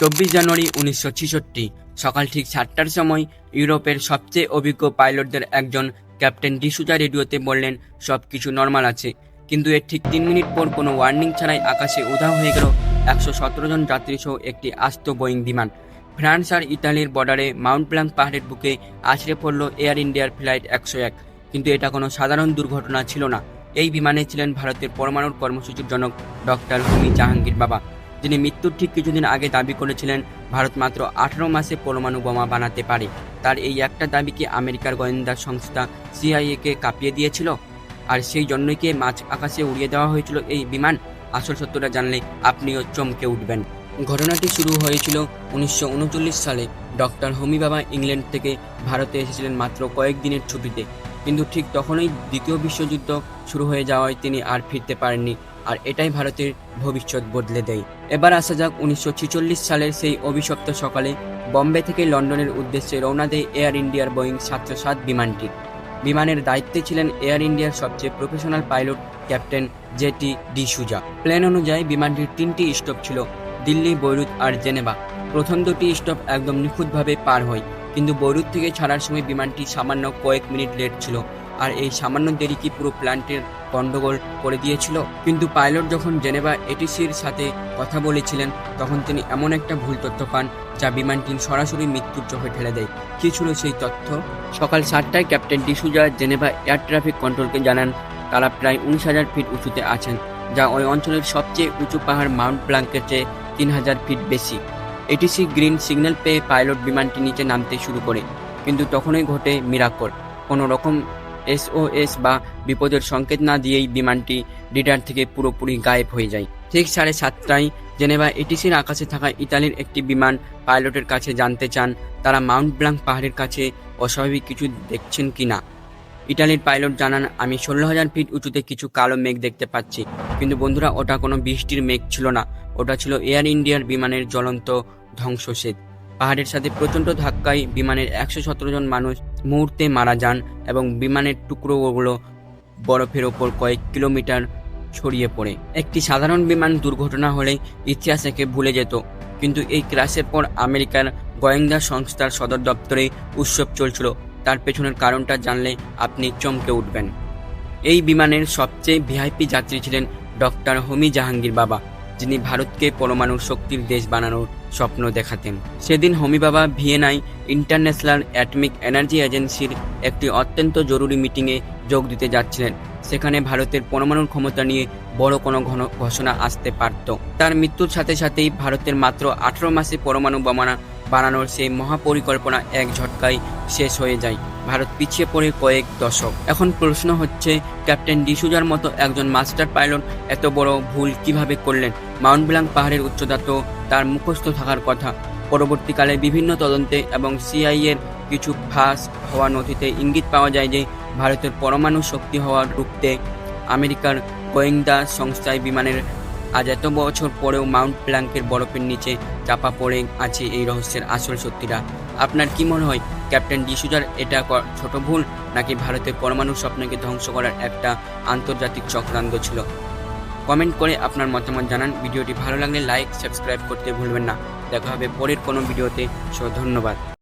জানুয়ারি 1966 সকাল ঠিক 7টার সময় ইউরোপের সবচেয়ে অভিজ্ঞ পাইলটদের একজন ক্যাপ্টেন ডিসুজা রেডিওতে বললেন সবকিছু নর্মাল আছে, কিন্তু এর ঠিক 3 মিনিট পর কোনো ওয়ার্নিং ছাড়াই আকাশে উধাও হয়ে গেল 117 জন যাত্রী সহ একটি আস্ত বোয়িং বিমান। ফ্রান্স আর ইতালির বর্ডারে মাউন্ট ব্ল্যাঙ্ক পাহাড়ের বুকে আছড়ে পড়ল এয়ার ইন্ডিয়ার ফ্লাইট 101। কিন্তু এটা কোনো সাধারণ দুর্ঘটনা ছিল না। এই বিমানে ছিলেন ভারতের পরমাণুর কর্মসূচির জনক ডক্টর হোমি জাহাঙ্গীর বাবা, যিনি মৃত্যুর ঠিক কিছুদিন আগে দাবি করেছিলেন ভারত মাত্র 18 মাসে পরমাণু বোমা বানাতে পারে। তার এই একটা দাবি কি আমেরিকার গোয়েন্দা সংস্থা CIA-কে কাঁপিয়ে দিয়েছিল? আর সেই জন্যই কি মাঝ আকাশে উড়িয়ে দেওয়া হয়েছিল এই বিমান? আসল সত্যটা জানলে আপনিও চমকে উঠবেন। ঘটনাটি শুরু হয়েছিল 1939 সালে। ডক্টর হোমি বাবা ইংল্যান্ড থেকে ভারতে এসেছিলেন মাত্র কয়েকদিনের ছুটিতে, কিন্তু ঠিক তখনই দ্বিতীয় বিশ্বযুদ্ধ শুরু হয়ে যাওয়ায় তিনি আর ফিরতে পারেননি, আর এটাই ভারতের ভবিষ্যৎ বদলে দেয়। এবার আসা যাক 1946 সালের সেই অভিশপ্ত সকালে। বম্বে থেকে লন্ডনের উদ্দেশ্যে রওনা দেয় এয়ার ইন্ডিয়ার বোয়িং 707 বিমানটি। বিমানের দায়িত্বে ছিলেন এয়ার ইন্ডিয়ার সবচেয়ে professional pilot captain jetty D'Souza. Plan অনুযায়ী বিমানটির 3টি স্টপ ছিল, দিল্লি, বৈরুত আর জেনেভা। প্রথম 2টি স্টপ একদম নিখুঁতভাবে পার হয়, কিন্তু বৈরুত থেকে ছাড়ার সময় বিমানটি সামান্য কয়েক মিনিট লেট ছিল, আর এই সামান্য দেরি কি পুরো প্ল্যানটির গন্ডগোল করে দিয়েছিল। কিন্তু পাইলট যখন জেনেভা ATCর সাথে কথা বলেছিলেন, তখন তিনি এমন একটা ভুল তথ্য পান যা বিমানটি সরাসরি মৃত্যুর চোখে ঠেলে দেয়। কি ছিল সেই তথ্য? সকাল 7টায় captain D'Souza Geneva air traffic কন্ট্রোলকে জানান তারা প্রায় 19,000 ফিট উঁচুতে আছেন, যা ওই অঞ্চলের সবচেয়ে উঁচু পাহাড় মাউন্ট ব্ল্যাঙ্কের চেয়ে 3,000 ফিট বেশি। ATC গ্রিন সিগন্যাল পেয়ে পাইলট বিমানটি নিচে নামতে শুরু করে, কিন্তু তখনই ঘটে মিরাকল। কোনো রকম SOS বা বিপদের সংকেত না দিয়েই বিমানটি রেডার থেকে পুরোপুরি গায়েব হয়ে যায়। ঠিক 7:30টায় জেনেভা ATCর আকাশে থাকা ইতালির একটি বিমান পাইলটের কাছে জানতে চান তারা মাউন্ট ব্ল্যাঙ্ক পাহাড়ের কাছে অস্বাভাবিক কিছু দেখছেন কিনা। ইটালির পাইলট জানান, আমি 16,000 ফিট উঁচুতে কিছু কালো মেঘ দেখতে পাচ্ছি। কিন্তু বন্ধুরা, ওটা কোনো বৃষ্টির মেঘ ছিল না, ওটা ছিল এয়ার ইন্ডিয়ার বিমানের জ্বলন্ত ধ্বংসশেষ। পাহাড়ের সাথে প্রচণ্ড ধাক্কায় বিমানের 117 জন মানুষ মুহূর্তে মারা যান এবং বিমানের টুকরোগুলো বরফের ওপর কয়েক কিলোমিটার ছড়িয়ে পড়ে। একটি সাধারণ বিমান দুর্ঘটনা হলে ইতিহাস একে ভুলে যেত, কিন্তু এই ক্র্যাশের পর আমেরিকার গোয়েন্দা সংস্থার সদর দপ্তরে উৎসব চলছিল। তার পেছনের কারণটা জানলে আপনি চমকে উঠবেন। এই বিমানের সবচেয়ে VIP যাত্রী ছিলেন ডক্টর হোমি জাহাঙ্গীর বাবা, যিনি ভারতকে পরমাণু শক্তির দেশ বানানোর স্বপ্ন দেখাতেন। সেদিন হোমি বাবা ভিয়েনায় ইন্টারন্যাশনাল অ্যাটমিক এনার্জি এজেন্সির একটি অত্যন্ত জরুরি মিটিংয়ে যোগ দিতে যাচ্ছিলেন। সেখানে ভারতের পরমাণুর ক্ষমতা নিয়ে বড় কোনো ঘোষণা আসতে পারত। তার মৃত্যুর সাথে সাথেই ভারতের মাত্র 18 মাসে পরমাণু বোমা বানানোর সেই মহাপরিকল্পনা এক ঝটকায় শেষ হয়ে যায়। ভারত পিছিয়ে পড়ে কয়েক দশক। এখন প্রশ্ন হচ্ছে, ক্যাপ্টেন ডিসুজার মতো একজন মাস্টার পাইলট এত বড় ভুল কিভাবে করলেন? মাউন্ট ব্ল্যাঙ্ক পাহাড়ের উচ্চতা তো তার মুখস্থ থাকার কথা। পরবর্তীকালে বিভিন্ন তদন্তে এবং CIA-এর কিছু ফাঁস হওয়া নথিতে ইঙ্গিত পাওয়া যায় যে ভারতের পরমাণু শক্তি হওয়ার রুখতে আমেরিকার গোয়েন্দা সংস্থায় বিমানের আজ এত বছর পরেও মাউন্ট ব্ল্যাঙ্কের বরফের নিচে চাপা পড়ে আছে এই রহস্যের আসল সত্যিটা। আপনার কি মনে হয়, ক্যাপ্টেন ডিসুজার এটা ছোট ভুল, নাকি ভারতের পরমাণু স্বপ্নকে ধ্বংস করার একটা আন্তর্জাতিক চক্রান্ত ছিল? কমেন্ট করে আপনার মতামত জানান। ভিডিওটি ভালো লাগলে লাইক, সাবস্ক্রাইব করতে ভুলবেন না। দেখা হবে পরের কোনো ভিডিওতে। ধন্যবাদ।